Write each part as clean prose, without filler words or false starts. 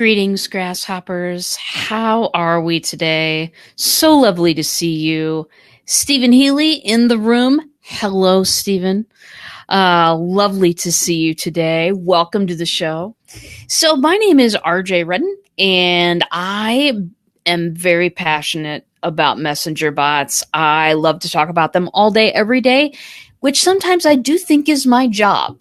Greetings, grasshoppers. How are we today? So lovely to see you. Stephen Healy in the room. Hello, Stephen. Lovely to see you today. Welcome to the show. So my name is RJ Redden, and I am very passionate about messenger bots. I love to talk about them all day, every day, which sometimes I do think is my job,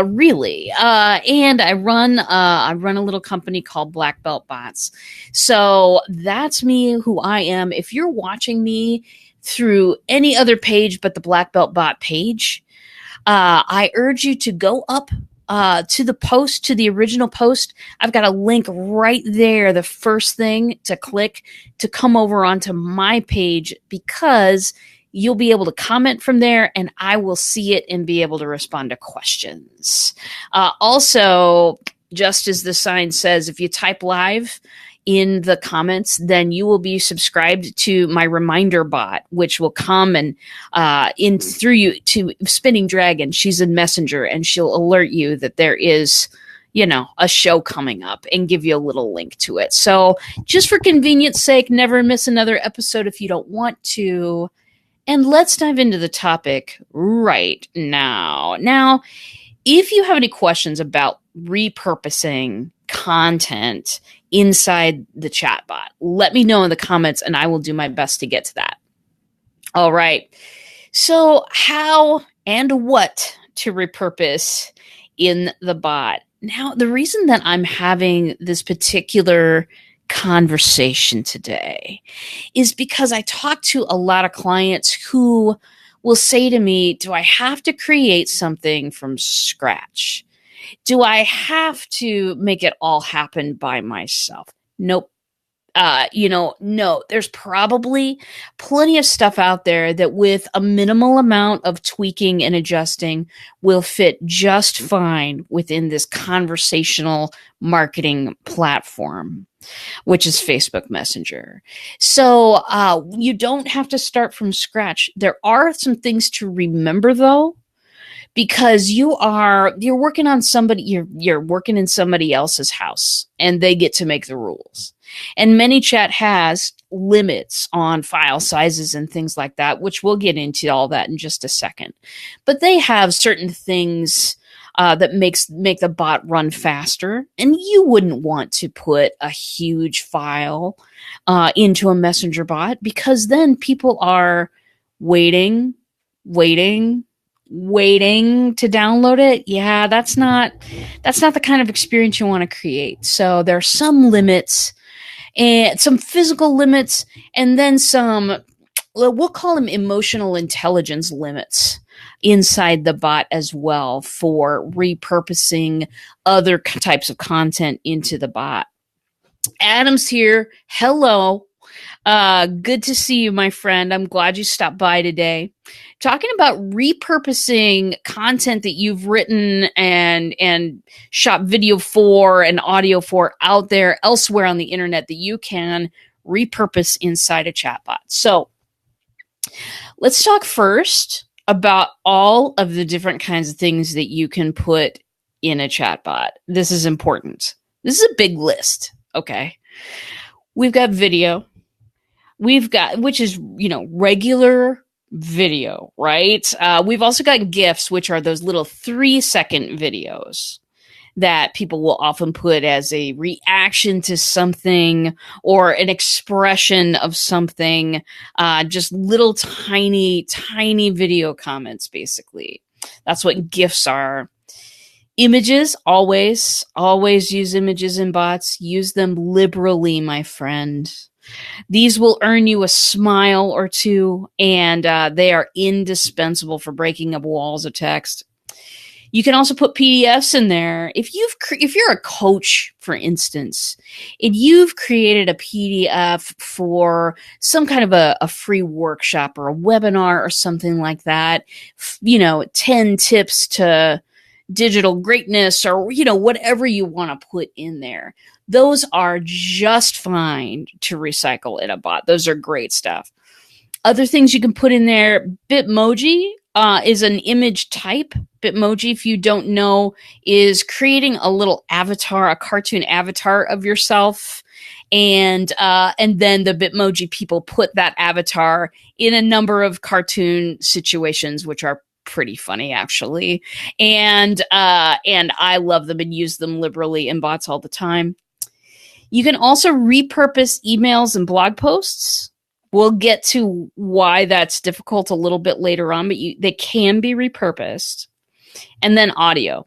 really. And I run a little company called Black Belt Bots. So that's me, who I am. If you're watching me through any other page but the Black Belt Bot page, I urge you to go up to the post, to the original post. I've got a link right there, the first thing to click to come over onto my page, because you'll be able to comment from there and I will see it and be able to respond to questions. Also, just as the sign says, if you type live in the comments, then you will be subscribed to my reminder bot, which will come and in through you to Spinning Dragon. She's a messenger and she'll alert you that there is, a show coming up and give you a little link to it. So just for convenience sake, never miss another episode if you don't want to. And let's dive into the topic right now. Now, if you have any questions about repurposing content inside the chatbot, let me know in the comments and I will do my best to get to that. All right. So how and what to repurpose in the bot? Now, the reason that I'm having this particular conversation today is because I talk to a lot of clients who will say to me, do I have to create something from scratch? Do I have to make it all happen by myself? Nope. No, there's probably plenty of stuff out there that with a minimal amount of tweaking and adjusting will fit just fine within this conversational marketing platform, which is Facebook Messenger. So you don't have to start from scratch. There are some things to remember though, because you're working on somebody, you're working in somebody else's house and they get to make the rules. And ManyChat has limits on file sizes and things like that, which we'll get into all that in just a second. But they have certain things that make the bot run faster. And you wouldn't want to put a huge file into a messenger bot, because then people are waiting to download it. Yeah, that's not the kind of experience you want to create. So there are some limits, and some physical limits, and then some, we'll call them emotional intelligence limits inside the bot as well for repurposing other types of content into the bot. Adam's here. Hello. Good to see you, my friend. I'm glad you stopped by today. Talking about repurposing content that you've written and shot video for and audio for out there elsewhere on the internet that you can repurpose inside a chatbot. So let's talk first about all of the different kinds of things that you can put in a chatbot. This is important. This is a big list. Okay. We've got video. We've got, which is, regular video, right? We've also got GIFs, which are those little 3-second videos that people will often put as a reaction to something or an expression of something, just little tiny video comments, basically. That's what GIFs are. Images, always use images in bots. Use them liberally, my friend. These will earn you a smile or two, and they are indispensable for breaking up walls of text. You can also put PDFs in there. If you're a coach, for instance, and you've created a PDF for some kind of a free workshop or a webinar or something like that, 10 tips to digital greatness or, whatever you want to put in there. Those are just fine to recycle in a bot. Those are great stuff. Other things you can put in there, Bitmoji. is an image type. Bitmoji, if you don't know, is creating a little avatar, a cartoon avatar of yourself. And then the Bitmoji people put that avatar in a number of cartoon situations, which are pretty funny, actually. And I love them and use them liberally in bots all the time. You can also repurpose emails and blog posts. We'll get to why that's difficult a little bit later on, but they can be repurposed. And then audio.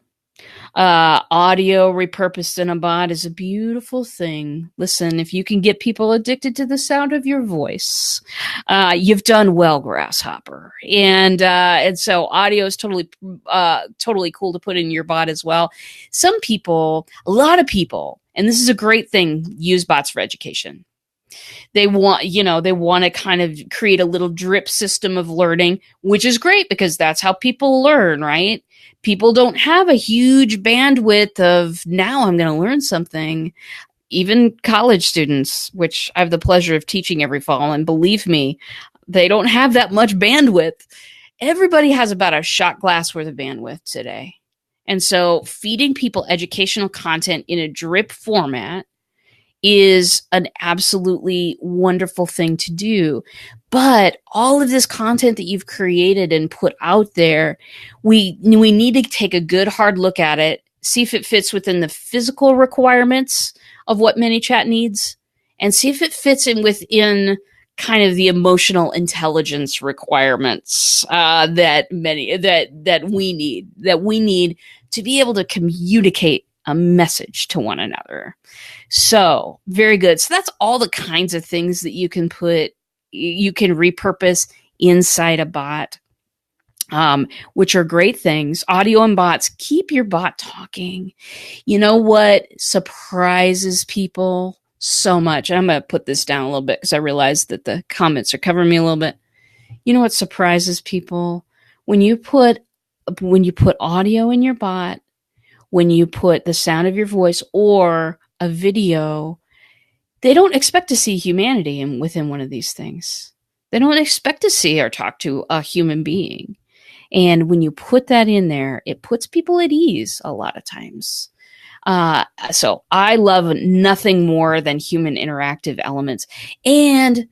Audio repurposed in a bot is a beautiful thing. Listen, if you can get people addicted to the sound of your voice, you've done well, Grasshopper. And so audio is totally cool to put in your bot as well. Some people, a lot of people, and this is a great thing, use bots for education. They want to kind of create a little drip system of learning, which is great because that's how people learn, right? People don't have a huge bandwidth of now I'm going to learn something. Even college students, which I have the pleasure of teaching every fall, and believe me, they don't have that much bandwidth. Everybody has about a shot glass worth of bandwidth today. And so feeding people educational content in a drip format is an absolutely wonderful thing to do. But all of this content that you've created and put out there, we need to take a good hard look at it, see if it fits within the physical requirements of what ManyChat needs, and see if it fits in within kind of the emotional intelligence requirements that we need to be able to communicate a message to one another. So very good. So that's all the kinds of things that you can repurpose inside a bot, which are great things. Audio and bots, keep your bot talking. You know what surprises people so much? I'm going to put this down a little bit because I realize that the comments are covering me a little bit. You know what surprises people? When you put audio in your bot, when you put the sound of your voice or a video, they don't expect to see humanity within one of these things. They don't expect to see or talk to a human being. And when you put that in there, it puts people at ease a lot of times. So I love nothing more than human interactive elements. And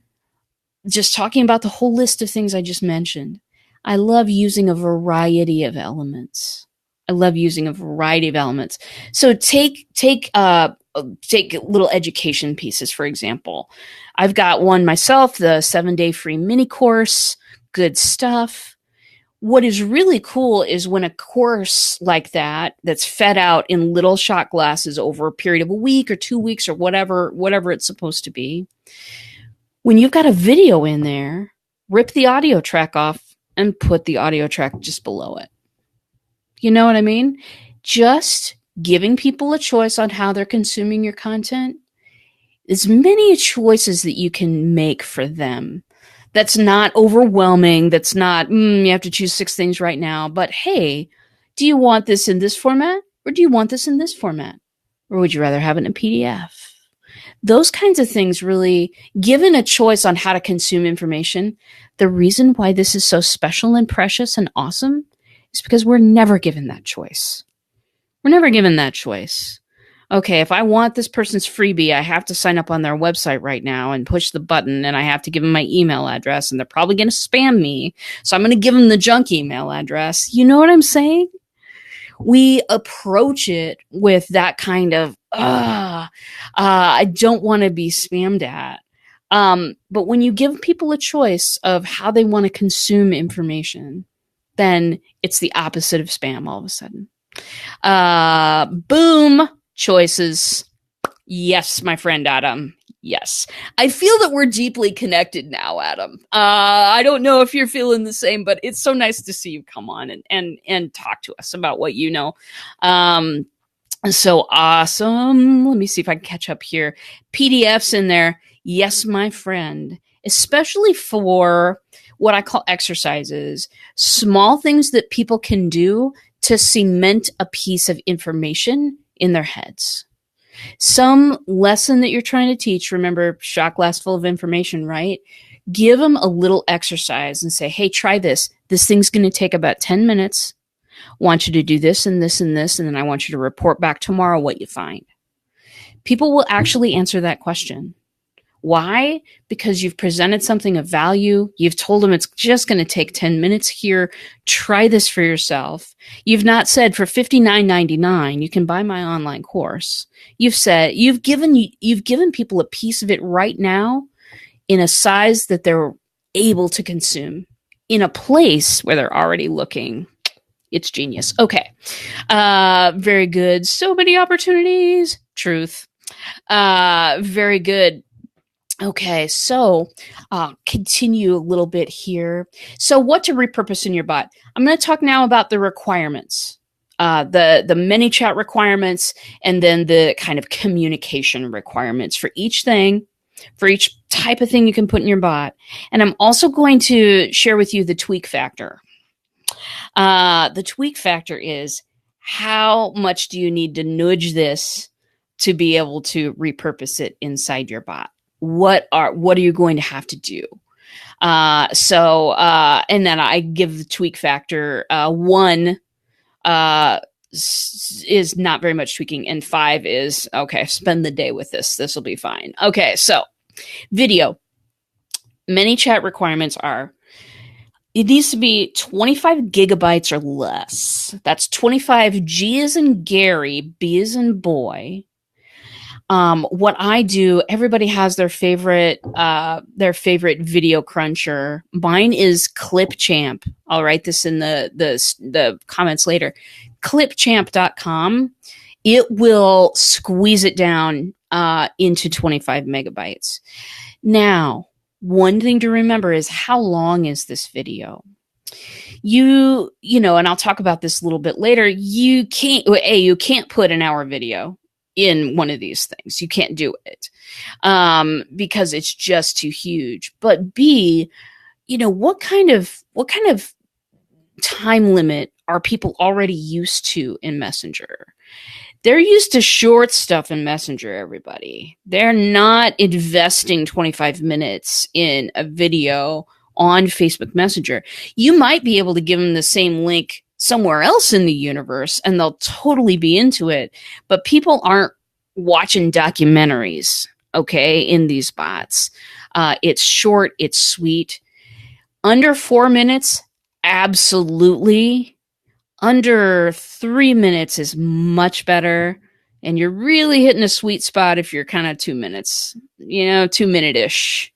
just talking about the whole list of things I just mentioned, I love using a variety of elements. So take little education pieces, for example. I've got one myself, the 7-day free mini course, good stuff. What is really cool is when a course like that's fed out in little shot glasses over a period of a week or 2 weeks or whatever it's supposed to be. When you've got a video in there, rip the audio track off and put the audio track just below it. You know what I mean? Just giving people a choice on how they're consuming your content. As many choices that you can make for them. That's not overwhelming. That's not, you have to choose 6 things right now. But hey, do you want this in this format? Or do you want this in this format? Or would you rather have it in a PDF? Those kinds of things really, given a choice on how to consume information, the reason why this is so special and precious and awesome is because we're never given that choice. Okay, if I want this person's freebie, I have to sign up on their website right now and push the button, and I have to give them my email address, and they're probably going to spam me. So I'm going to give them the junk email address. You know what I'm saying? We approach it with that kind of, I don't want to be spammed at. But when you give people a choice of how they want to consume information, then it's the opposite of spam all of a sudden. Boom. Choices. Yes, my friend Adam. Yes. I feel that we're deeply connected now, Adam. I don't know if you're feeling the same, but it's so nice to see you come on and talk to us about what you know. So awesome. Let me see if I can catch up here. PDFs in there. Yes, my friend. Especially for what I call exercises, small things that people can do to cement a piece of information in their heads. Some lesson that you're trying to teach, remember, shot glass full of information, right? Give them a little exercise and say, hey, try this. This thing's going to take about 10 minutes. I want you to do this and this and this, and then I want you to report back tomorrow what you find. People will actually answer that question. Why? Because you've presented something of value. You've told them it's just going to take 10 minutes here. Try this for yourself. You've not said for $59.99 you can buy my online course. You've said you've given people a piece of it right now in a size that they're able to consume in a place where they're already looking. It's genius. Okay. Very good. So many opportunities. Truth. Very good. Okay, so continue a little bit here. So what to repurpose in your bot? I'm going to talk now about the requirements, the ManyChat requirements, and then the kind of communication requirements for each thing, for each type of thing you can put in your bot. And I'm also going to share with you the tweak factor. The tweak factor is how much do you need to nudge this to be able to repurpose it inside your bot? What are you going to have to do? And then I give the tweak factor. 1 is not very much tweaking, and 5 is, okay, spend the day with this. This will be fine. Okay, so video. ManyChat requirements are, it needs to be 25 gigabytes or less. That's 25 G as in Gary, B as in boy. What I do, everybody has their favorite video cruncher. Mine is Clipchamp. I'll write this in the comments later. Clipchamp.com. It will squeeze it down into 25 megabytes. Now, one thing to remember is how long is this video? You know, and I'll talk about this a little bit later. You can't put an hour video in one of these things. You can't do it because it's just too huge. But B, you know, what kind of time limit are people already used to in Messenger? They're used to short stuff in Messenger, everybody. They're not investing 25 minutes in a video on Facebook Messenger. You might be able to give them the same link somewhere else in the universe and they'll totally be into it. But people aren't watching documentaries, okay, in these bots. It's short, it's sweet. Under 4 minutes, absolutely. Under 3 minutes is much better. And you're really hitting a sweet spot if you're kind of 2 minutes, 2 minute-ish.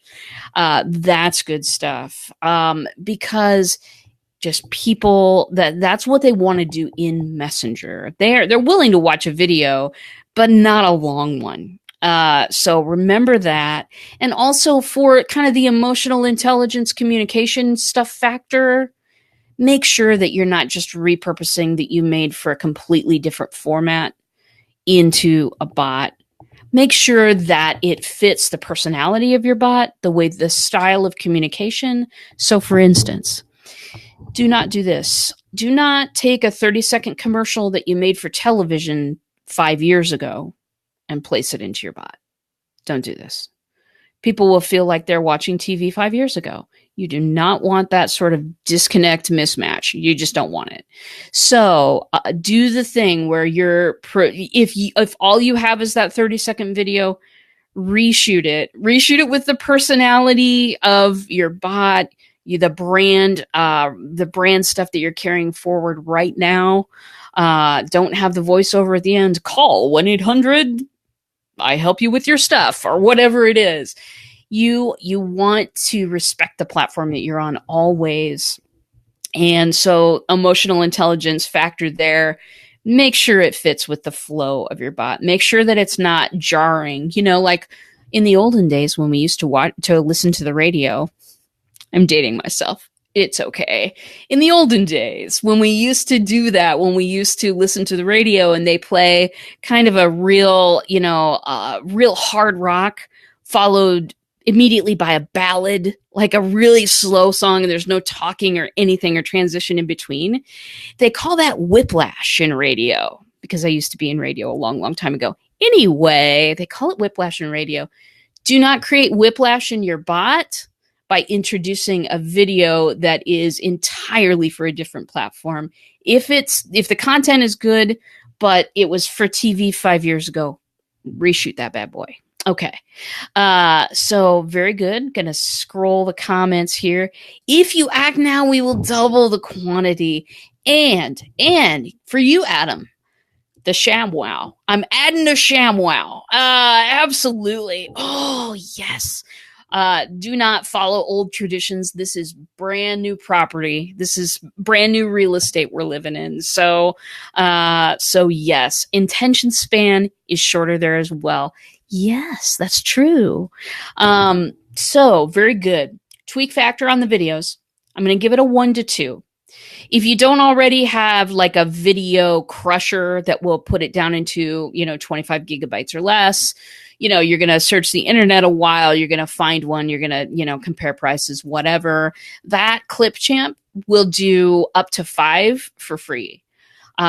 That's good stuff. Because just people that's what they want to do in Messenger. They're willing to watch a video, but not a long one. So remember that. And also for kind of the emotional intelligence communication stuff factor, make sure that you're not just repurposing that you made for a completely different format into a bot. Make sure that it fits the personality of your bot, the style of communication. So for instance, do not do this. Do not take a 30-second commercial that you made for television 5 years ago and place it into your bot. Don't do this. People will feel like they're watching TV 5 years ago. You do not want that sort of disconnect mismatch. You just don't want it. So do the thing where if all you have is that 30-second video, reshoot it. Reshoot it with the personality of your bot, the brand stuff that you're carrying forward right now. Don't have the voiceover at the end. Call 1-800. I help you with your stuff or whatever it is. You want to respect the platform that you're on always. And so emotional intelligence factor there. Make sure it fits with the flow of your bot. Make sure that it's not jarring. Like in the olden days when we used to listen to the radio. I'm dating myself. It's okay. In the olden days, when we used to do that, when we used to listen to the radio and they play kind of a real hard rock followed immediately by a ballad, like a really slow song, and there's no talking or anything or transition in between. They call that whiplash in radio, because I used to be in radio a long, long time ago. Anyway, they call it whiplash in radio. Do not create whiplash in your bot by introducing a video that is entirely for a different platform. If the content is good, but it was for TV 5 years ago, reshoot that bad boy. Okay. So very good. Gonna scroll the comments here. If you act now, we will double the quantity. And for you, Adam, the ShamWow. I'm adding a ShamWow. Absolutely. Oh, yes. Do not follow old traditions. This is brand new property. This is brand new real estate we're living in. So yes, intention span is shorter there as well. Yes, that's true. So very good. Tweak factor on the videos. I'm going to give it a 1 to 2. If you don't already have like a video crusher that will put it down into, 25 gigabytes or less, you're going to search the internet a while. You're going to find one. You're going to, compare prices, whatever. That Clipchamp will do up to 5 for free.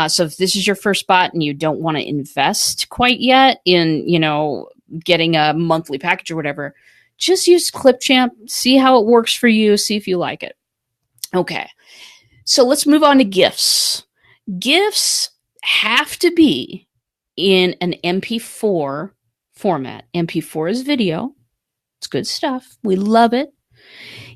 So if this is your first bot and you don't want to invest quite yet in, getting a monthly package or whatever, just use Clipchamp, see how it works for you, see if you like it. Okay. So let's move on to GIFs. GIFs have to be in an MP4 format. MP4 is video. It's good stuff. We love it.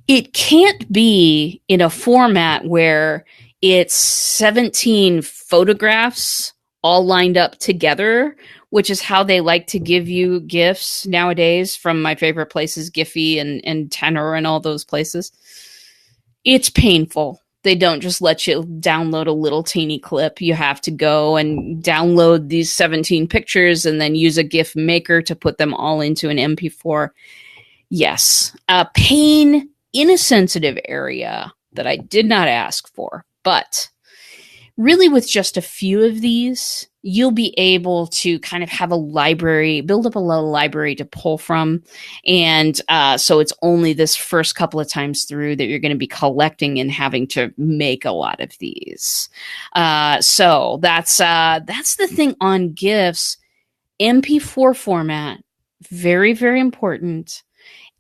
It can't be in a format where it's 17 photographs all lined up together, which is how they like to give you GIFs nowadays from my favorite places, Giphy and Tenor and all those places. It's painful. They don't just let you download a little teeny clip. You have to go and download these 17 pictures and then use a GIF maker to put them all into an MP4. Yes, a pain in a sensitive area that I did not ask for. But really with just a few of these, you'll be able to kind of have a library, build up a little library to pull from. And so it's only this first couple of times through that you're going to be collecting and having to make a lot of these. So that's the thing on GIFs. MP4 format, very, very important.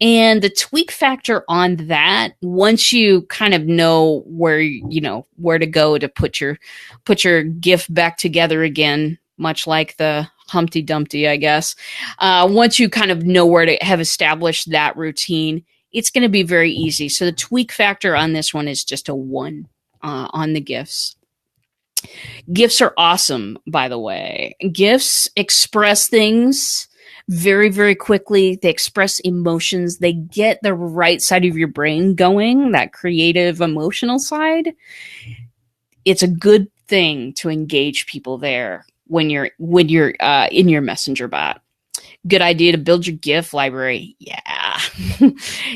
And the tweak factor on that, once you kind of know where to go to put your GIF back together again, much like the Humpty Dumpty, I guess. Once you kind of know where to have established that routine, it's going to be very easy. So the tweak factor on this one is just a 1 on the GIFs. GIFs are awesome, by the way. GIFs express things very, very quickly. They express emotions. They get the right side of your brain going, that creative, emotional side. It's a good thing to engage people there when you're in your messenger bot. Good idea to build your GIF library. Yeah.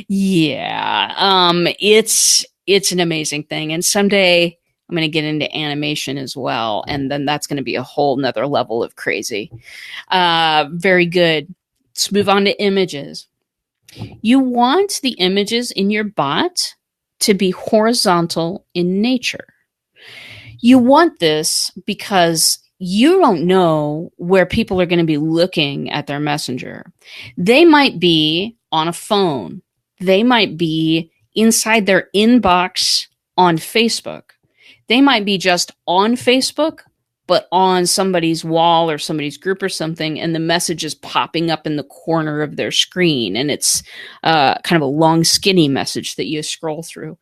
Yeah. It's an amazing thing. And someday I'm going to get into animation as well. And then that's going to be a whole nother level of crazy. Very good. Let's move on to images. You want the images in your bot to be horizontal in nature. You want this because you don't know where people are going to be looking at their messenger. They might be on a phone. They might be inside their inbox on Facebook. They might be just on Facebook, but on somebody's wall or somebody's group or something, and the message is popping up in the corner of their screen, and it's kind of a long, skinny message that you scroll through.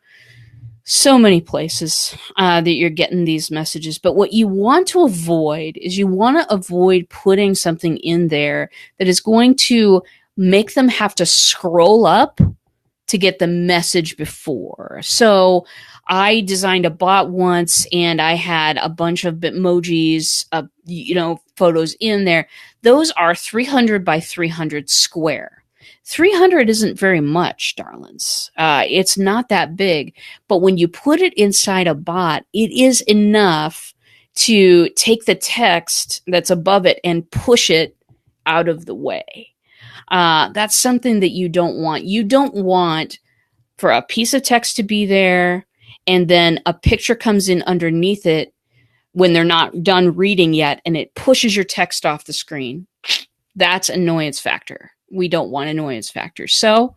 So many places that you're getting these messages. But what you want to avoid is you want to avoid putting something in there that is going to make them have to scroll up to get the message before. So I designed a bot once and I had a bunch of Bitmojis, photos in there. Those are 300 by 300 square. 300 isn't very much, darlings. It's not that big, but when you put it inside a bot, it is enough to take the text that's above it and push it out of the way. That's something that you don't want. You don't want for a piece of text to be there and then a picture comes in underneath it when they're not done reading yet and it pushes your text off the screen. That's annoyance factor. We don't want annoyance factor. So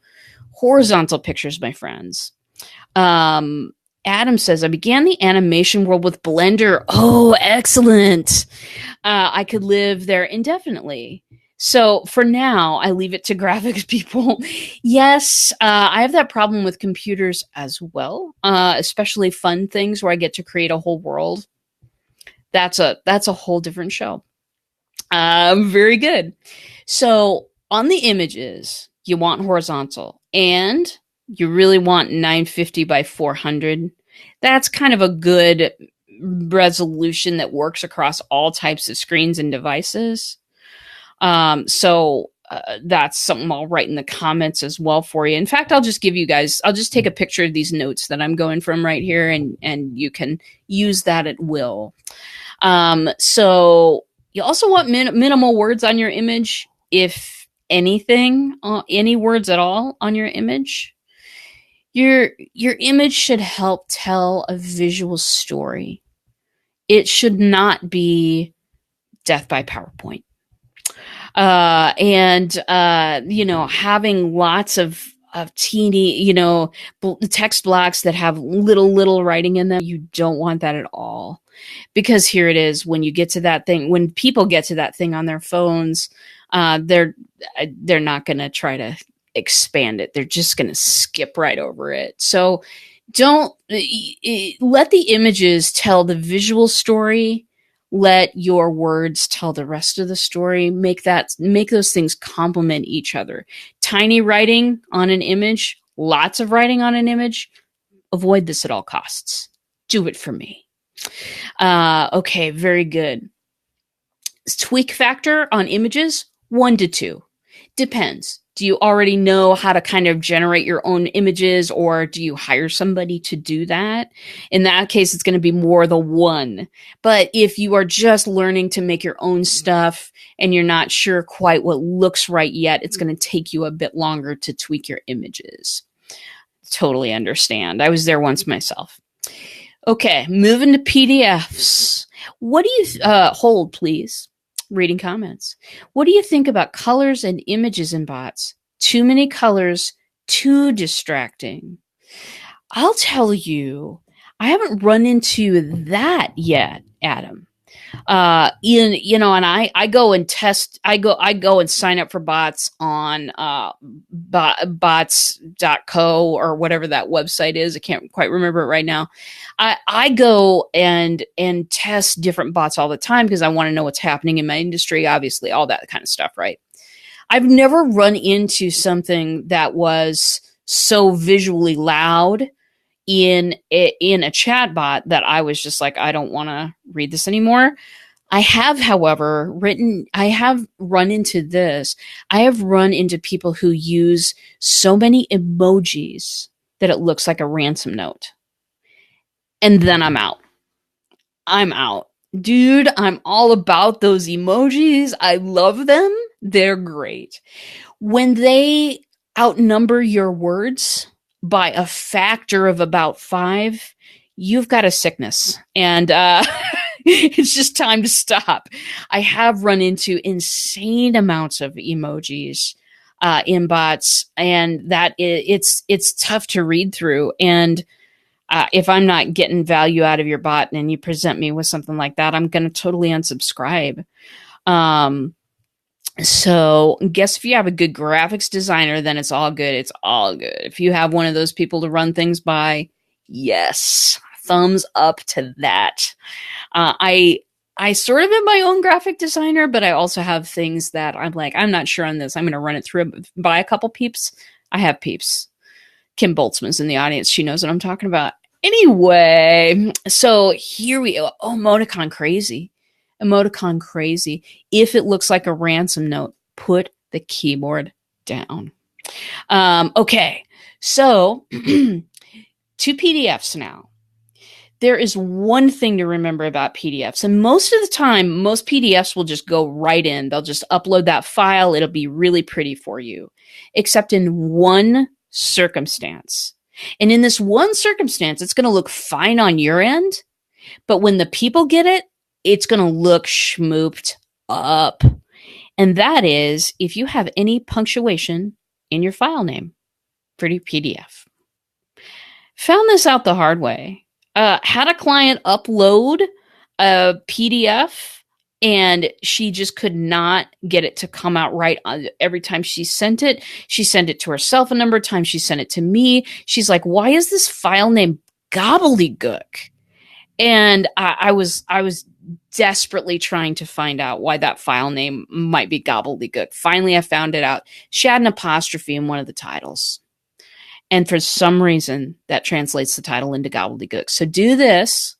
Horizontal pictures, my friends. Adam says, I began the animation world with Blender. Oh, excellent. I could live there indefinitely. So for now, I leave it to graphics people. Yes, I have that problem with computers as well, especially fun things where I get to create a whole world. That's a whole different show. Very good. So on the images, you want horizontal, and you really want 950 by 400. That's kind of a good resolution that works across all types of screens and devices. So that's something I'll write in the comments as well for you. In fact, I'll just take a picture of these notes that I'm going from right here, and you can use that at will. So you also want minimal words on your image, if anything, any words at all on your image. Your image should help tell a visual story. It should not be death by PowerPoint. Having lots of teeny, text blocks that have little writing in them, you don't want that at all. Because here it is, when people get to that thing on their phones, they're not going to try to expand it. They're just going to skip right over it. So don't let the images tell the visual story. Let your words tell the rest of the story. Make those things complement each other. Tiny writing on an image, lots of writing on an image. Avoid this at all costs. Do it for me. Okay, very good. Tweak factor on images, 1 to 2. Depends. Do you already know how to kind of generate your own images, or do you hire somebody to do that? In that case, it's going to be more the 1. But if you are just learning to make your own stuff and you're not sure quite what looks right yet, it's going to take you a bit longer to tweak your images. Totally understand. I was there once myself. Okay, moving to PDFs. What do you hold, please? Reading comments. What do you think about colors and images in bots? Too many colors, too distracting. I'll tell you, I haven't run into that yet, Adam. And I go and test. I go and sign up for bots on bots.co or whatever that website is. I can't quite remember it right now. I go and test different bots all the time because I want to know what's happening in my industry. Obviously, all that kind of stuff, right? I've never run into something that was so visually loud in a chatbot that I was just like, I don't want to read this anymore. I have, however, run into this. I have run into people who use so many emojis that it looks like a ransom note. And then I'm out. Dude, I'm all about those emojis. I love them. They're great. When they outnumber your words by a factor of about 5, you've got a sickness, and it's just time to stop. I have run into insane amounts of emojis in bots, and it's tough to read through. And if I'm not getting value out of your bot and you present me with something like that, I'm going to totally unsubscribe. So guess if you have a good graphics designer, then it's all good. It's all good. If you have one of those people to run things by, yes, thumbs up to that. I sort of am my own graphic designer, but I also have things that I'm like, I'm not sure on this. I'm going to run it through by a couple peeps. I have peeps. Kim Boltzmann's in the audience. She knows what I'm talking about. Anyway, so here we go. Oh, emoticon crazy. If it looks like a ransom note, put the keyboard down. Okay, so to PDFs now. There is one thing to remember about PDFs, and most of the time, most PDFs will just go right in. They'll just upload that file. It'll be really pretty for you, except in one circumstance. And in this one circumstance, it's going to look fine on your end, but when the people get it, it's going to look schmooped up. And that is if you have any punctuation in your file name. pretty PDF. Found this out the hard way. Had a client upload a PDF and she just could not get it to come out right. Every time she sent it to herself a number of times. She sent it to me. She's like, why is this file name gobbledygook? And I was desperately trying to find out why that file name might be gobbledygook. Finally, I found it out. She had an apostrophe in one of the titles. And for some reason, that translates the title into gobbledygook. So do this.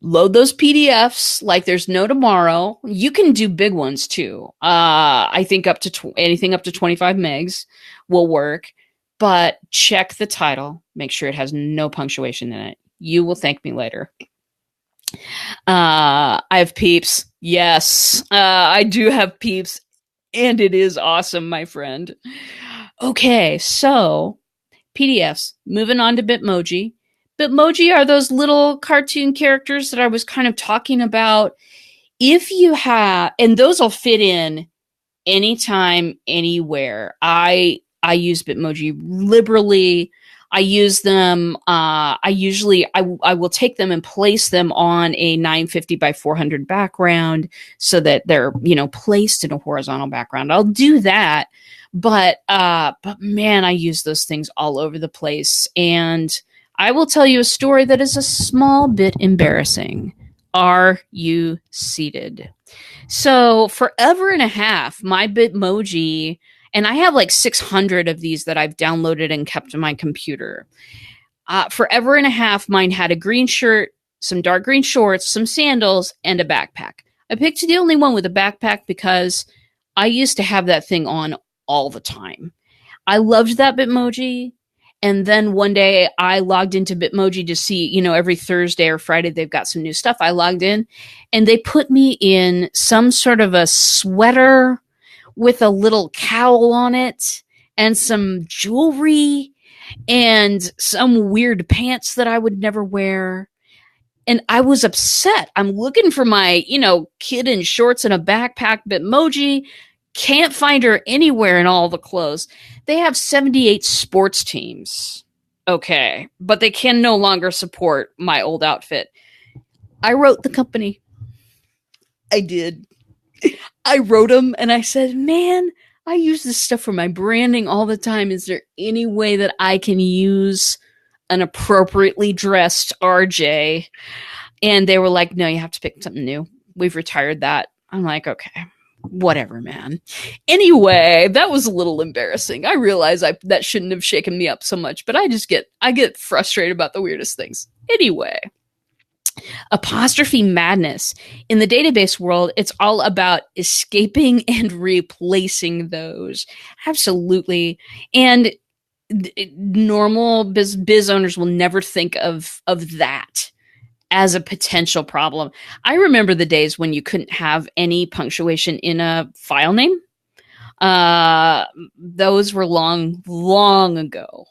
Load those PDFs like there's no tomorrow. You can do big ones too. I think up to anything up to 25 megs will work. But check the title. Make sure it has no punctuation in it. You will thank me later. I have peeps. Yes, I do have peeps. And it is awesome, my friend. Okay, so PDFs. Moving on to Bitmoji. Bitmoji are those little cartoon characters that I was kind of talking about. If you have, and those will fit in anytime, anywhere. I use Bitmoji liberally. I use them. I will take them and place them on a 950 by 400 background so that they're, placed in a horizontal background. I'll do that. But man, I use those things all over the place. And I will tell you a story that is a small bit embarrassing. Are you seated? So forever and a half, my Bitmoji, and I have like 600 of these that I've downloaded and kept on my computer. Forever and a half, mine had a green shirt, some dark green shorts, some sandals, and a backpack. I picked the only one with a backpack because I used to have that thing on all the time. I loved that Bitmoji. And then one day I logged into Bitmoji to see, every Thursday or Friday, they've got some new stuff. I logged in and they put me in some sort of a sweater with a little cowl on it and some jewelry and some weird pants that I would never wear. And I was upset. I'm looking for my, kid in shorts and a backpack Bitmoji. Can't find her anywhere in all the clothes. They have 78 sports teams. Okay. But they can no longer support my old outfit. I wrote the company. I did. I wrote them and I said, man, I use this stuff for my branding all the time. Is there any way that I can use an appropriately dressed RJ? And they were like, no, you have to pick something new. We've retired that. I'm like, okay. Whatever, man. Anyway, that was a little embarrassing. I realize that shouldn't have shaken me up so much, but I get frustrated about the weirdest things. Anyway, apostrophe madness. In the database world, it's all about escaping and replacing those. Absolutely. And normal biz owners will never think of that as a potential problem. I remember the days when you couldn't have any punctuation in a file name. Those were long ago.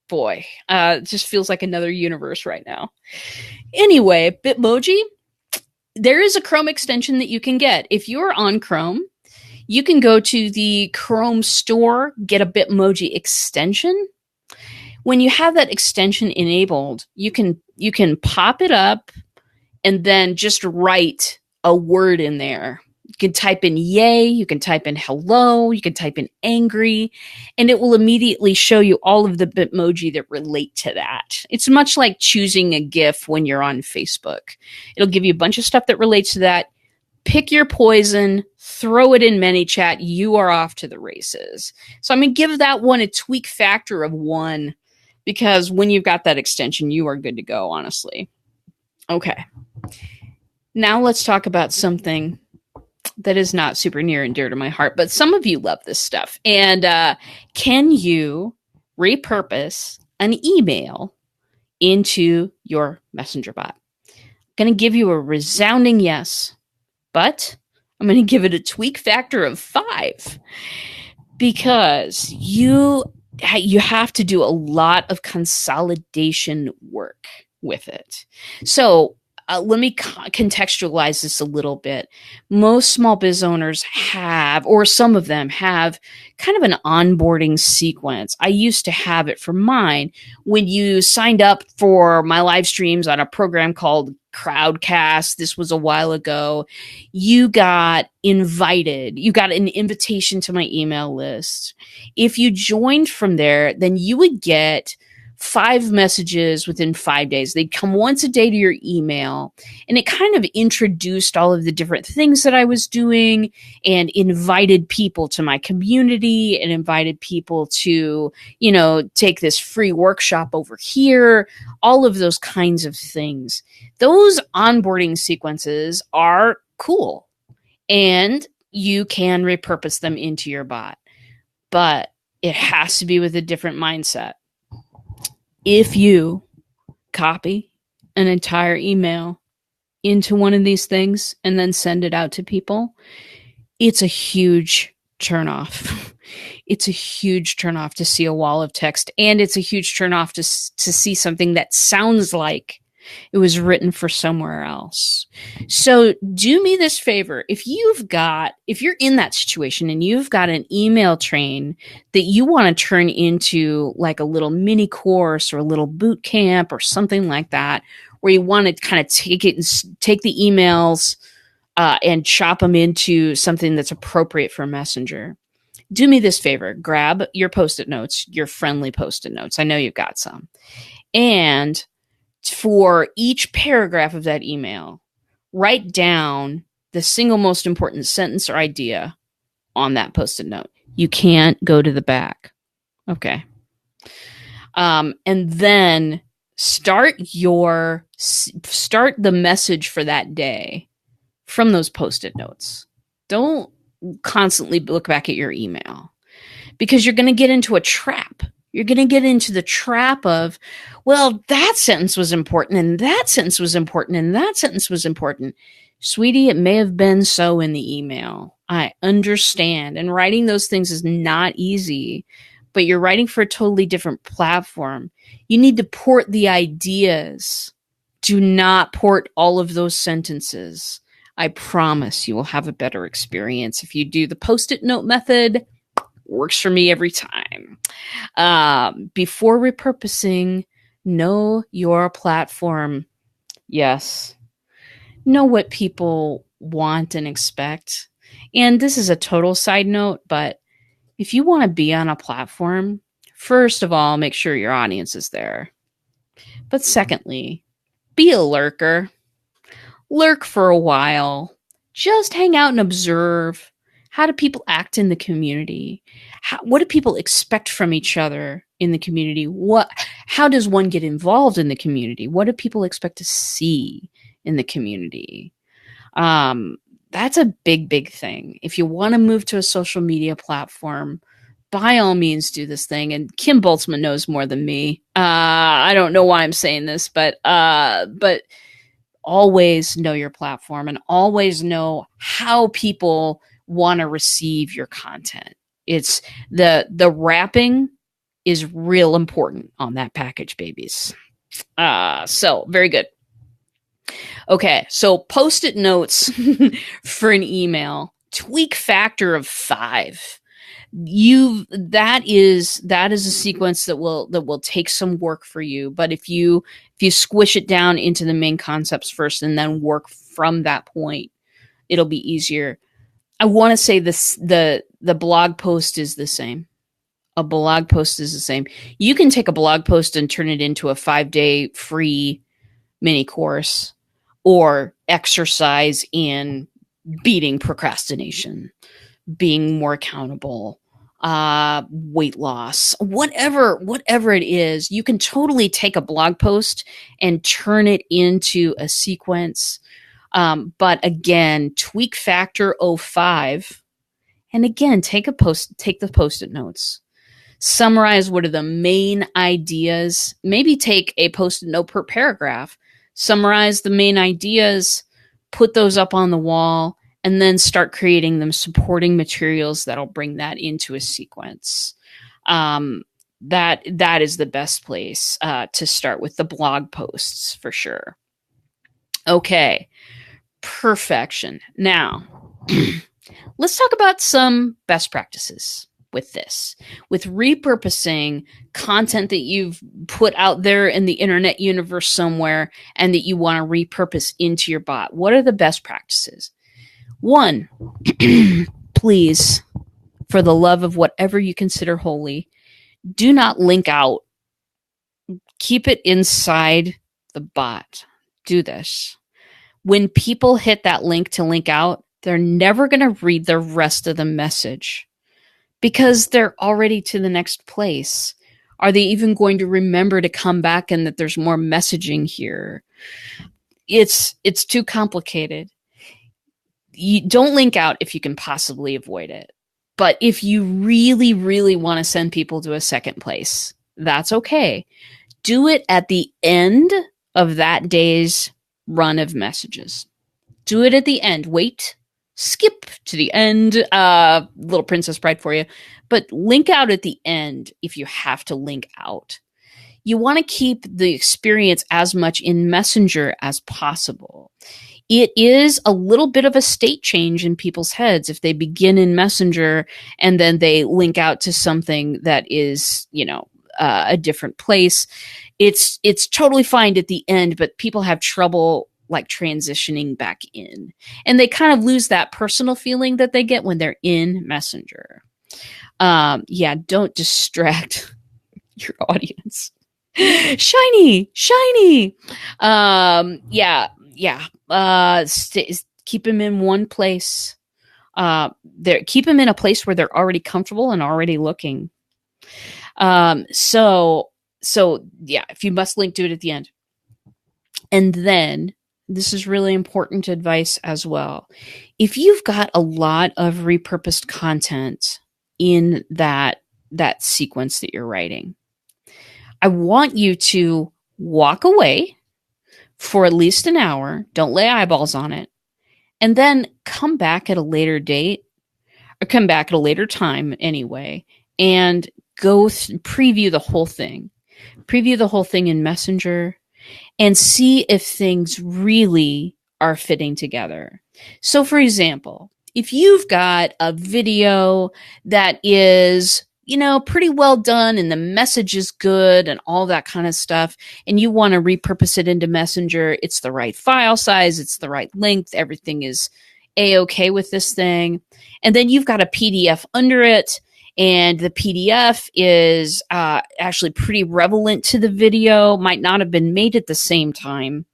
Boy, it just feels like another universe right now. Anyway, Bitmoji, there is a Chrome extension that you can get. If you're on Chrome, you can go to the Chrome store, get a Bitmoji extension. When you have that extension enabled, you can pop it up and then just write a word in there. You can type in yay, you can type in hello, you can type in angry, and it will immediately show you all of the Bitmoji that relate to that. It's much like choosing a GIF when you're on Facebook. It'll give you a bunch of stuff that relates to that. Pick your poison, throw it in ManyChat, you are off to the races. So I'm going to give that one a tweak factor of 1. Because when you've got that extension, you are good to go, honestly. Okay. Now let's talk about something that is not super near and dear to my heart, but some of you love this stuff. And can you repurpose an email into your messenger bot? I'm going to give you a resounding yes, but I'm going to give it a tweak factor of 5 because you have to do a lot of consolidation work with it. So let me contextualize this a little bit. Most small biz owners have, or some of them have, kind of an onboarding sequence. I used to have it for mine. When you signed up for my live streams on a program called Crowdcast, this was a while ago, you got invited. You got an invitation to my email list. If you joined from there, then you would get 5 messages within 5 days. They'd come once a day to your email, and it kind of introduced all of the different things that I was doing and invited people to my community and invited people to, take this free workshop over here, all of those kinds of things. Those onboarding sequences are cool, and you can repurpose them into your bot, but it has to be with a different mindset. If you copy an entire email into one of these things and then send it out to people, it's a huge turnoff. It's a huge turnoff to see a wall of text, and it's a huge turnoff to see something that sounds like it was written for somewhere else. So do me this favor. If you're in that situation and you've got an email train that you want to turn into like a little mini course or a little boot camp or something like that, where you want to kind of take the emails and chop them into something that's appropriate for Messenger, do me this favor. Grab your Post-it notes, your friendly Post-it notes. I know you've got some. And for each paragraph of that email, write down the single most important sentence or idea on that Post-it note. You can't go to the back. Okay. And then start the message for that day from those Post-it notes. Don't constantly look back at your email, because you're going to get into a trap. You're going to get into the trap of, well, that sentence was important, and that sentence was important, and that sentence was important. Sweetie, it may have been so in the email. I understand. And writing those things is not easy, but you're writing for a totally different platform. You need to port the ideas. Do not port all of those sentences. I promise you will have a better experience if you do the Post-it note method. Works for me every time. Before repurposing, know your platform. Yes. Know what people want and expect. And this is a total side note, but if you want to be on a platform, first of all, make sure your audience is there. But secondly, be a lurker. Lurk for a while. Just hang out and observe. How do people act in the community? What do people expect from each other in the community? How does one get involved in the community? What do people expect to see in the community? That's a big, big thing. If you want to move to a social media platform, by all means do this thing. And Kim Boltzmann knows more than me. I don't know why I'm saying this, but always know your platform and always know how people want to receive your content. It's the wrapping is real important on that package, babies. So very good. Okay, so Post-it notes for an email, tweak factor of 5. That is a sequence that will take some work for you. But if you squish it down into the main concepts first and then work from that point, it'll be easier. I want to say this: the blog post is the same. A blog post is the same. You can take a blog post and turn it into a 5-day free mini course or exercise in beating procrastination, being more accountable, weight loss, whatever it is. You can totally take a blog post and turn it into a sequence. But again, tweak factor 05. And again, take the Post-it notes. Summarize what are the main ideas. Maybe take a Post-it note per paragraph. Summarize the main ideas, put those up on the wall, and then start creating them supporting materials that'll bring that into a sequence. That is the best place to start with the blog posts for sure. Okay, perfection. Now, let's talk about some best practices with this. With repurposing content that you've put out there in the internet universe somewhere and that you want to repurpose into your bot. What are the best practices? One, please, for the love of whatever you consider holy, do not link out. Keep it inside the bot. Do this. When people hit that link to link out, they're never going to read the rest of the message because they're already to the next place. Are they even going to remember to come back and that there's more messaging here? It's too complicated. You don't link out if you can possibly avoid it. But if you really, really want to send people to a second place, that's okay. Do it at the end of that day's run of messages. Do it at the end. Wait, skip to the end. Little Princess Bride for you. But link out at the end if you have to link out. You want to keep the experience as much in Messenger as possible. It is a little bit of a state change in people's heads if they begin in Messenger and then they link out to something that is, a different place. It's totally fine at the end, but people have trouble like transitioning back in. And they kind of lose that personal feeling that they get when they're in Messenger. Don't distract your audience. Shiny. Keep them in one place. Keep them in a place where they're already comfortable and already looking. If you must link, do it at the end. And then this is really important advice as well. If you've got a lot of repurposed content in that sequence that you're writing, I want you to walk away for at least an hour. Don't lay eyeballs on it. And then come back at a later date or come back at a later time anyway, and go preview the whole thing. Preview the whole thing in Messenger and see if things really are fitting together. So for example, if you've got a video that is, pretty well done and the message is good and all that kind of stuff, and you want to repurpose it into Messenger, it's the right file size, it's the right length, everything is A-okay with this thing. And then you've got a PDF under it, and the PDF is actually pretty relevant to the video, might not have been made at the same time,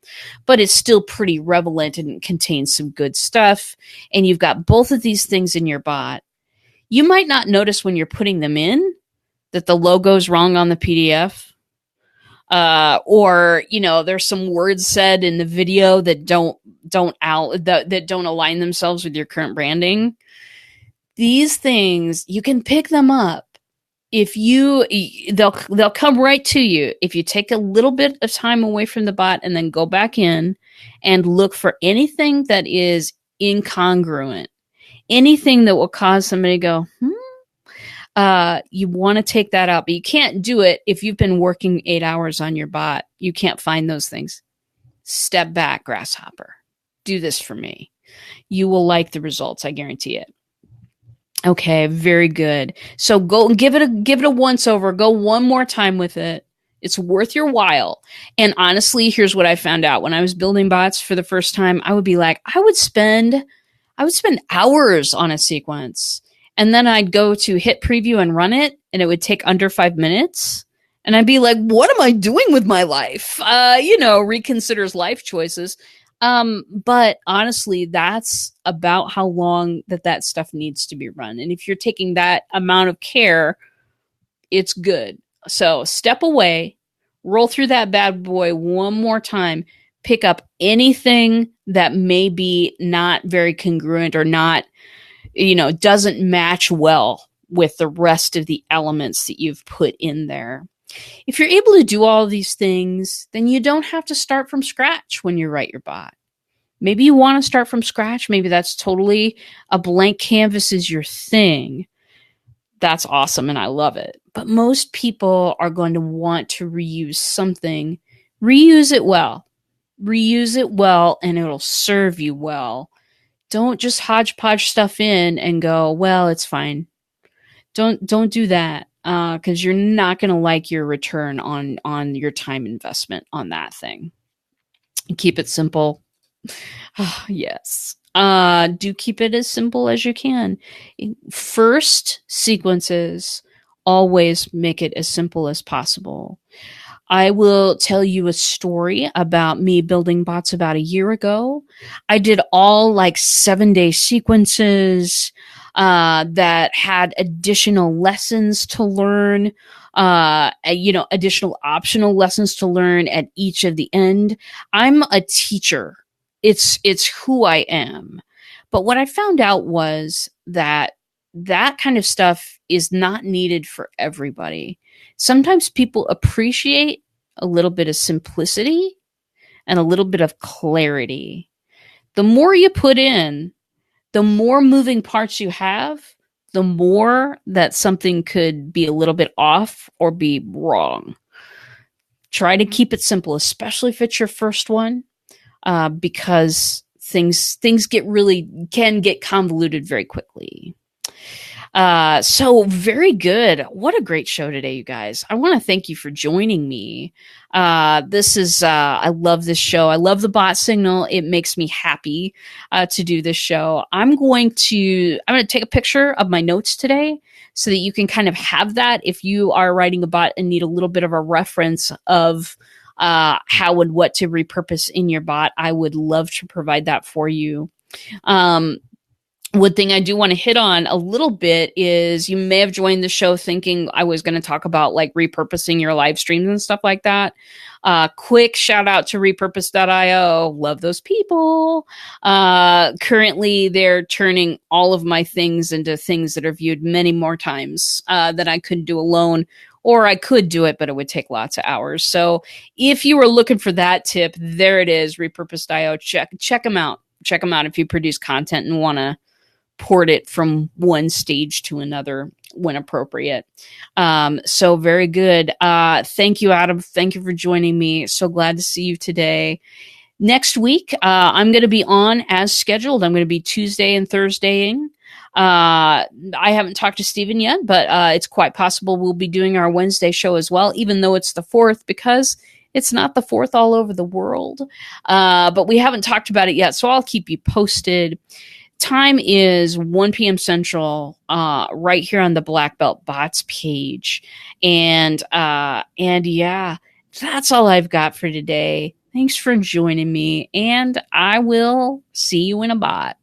but it's still pretty relevant and contains some good stuff. And you've got both of these things in your bot. You might not notice when you're putting them in that the logo's wrong on the PDF. Or there's some words said in the video that don't align themselves with your current branding. These things, you can pick them up if they'll come right to you if you take a little bit of time away from the bot and then go back in and look for anything that is incongruent, anything that will cause somebody to go, you want to take that out, but you can't do it if you've been working 8 hours on your bot. You can't find those things. Step back, grasshopper. Do this for me. You will like the results. I guarantee it. Okay, very good. So go give it a once over. Go one more time with it. It's worth your while. And honestly, here's what I found out. When I was building bots for the first time, I would be like, I would spend hours on a sequence. And then I'd go to hit preview and run it, and it would take under 5 minutes. And I'd be like, what am I doing with my life? Reconsiders life choices. But honestly, that's about how long that stuff needs to be run. And if you're taking that amount of care, it's good. So step away, roll through that bad boy one more time, pick up anything that may be not very congruent or not, doesn't match well with the rest of the elements that you've put in there. If you're able to do all of these things, then you don't have to start from scratch when you write your bot. Maybe you want to start from scratch. Maybe that's totally a blank canvas is your thing. That's awesome, and I love it. But most people are going to want to reuse something. Reuse it well. reuse it well, and it'll serve you well. Don't just hodgepodge stuff in and go, well, it's fine. Don't do that, because you're not going to like your return on your time investment on that thing. Keep it simple. Yes. Do keep it as simple as you can. First sequences, always make it as simple as possible. I will tell you a story about me building bots about a year ago. I did all like 7-day sequences that had additional lessons to learn, additional optional lessons to learn at each of the end. I'm a teacher. It's who I am. But what I found out was that that kind of stuff is not needed for everybody. Sometimes people appreciate a little bit of simplicity and a little bit of clarity. The more you put in, the more moving parts you have, the more that something could be a little bit off or be wrong. Try to keep it simple, especially if it's your first one, because things can get convoluted very quickly. So very good. What a great show today, you guys. I want to thank you for joining me. I love this show. I love the bot signal. It makes me happy, to do this show. I'm going to take a picture of my notes today so that you can kind of have that if you are writing a bot and need a little bit of a reference of, how and what to repurpose in your bot. I would love to provide that for you. One thing I do want to hit on a little bit is you may have joined the show thinking I was going to talk about like repurposing your live streams and stuff like that. Quick shout out to repurposed.io. Love those people. Currently, they're turning all of my things into things that are viewed many more times than I could do alone. Or I could do it, but it would take lots of hours. So if you were looking for that tip, there it is, repurposed.io. Check them out. Check them out if you produce content and want to port it from one stage to another when appropriate. So very good. Thank you, Adam. Thank you for joining me. So glad to see you today. Next week, I'm going to be on as scheduled. I'm going to be Tuesday and Thursdaying. I haven't talked to Stephen yet, but it's quite possible we'll be doing our Wednesday show as well, even though it's the 4th, because it's not the 4th all over the world. But we haven't talked about it yet, so I'll keep you posted. Time is 1 p.m. Central, right here on the Black Belt Bots page. And yeah, that's all I've got for today. Thanks for joining me, and I will see you in a bot.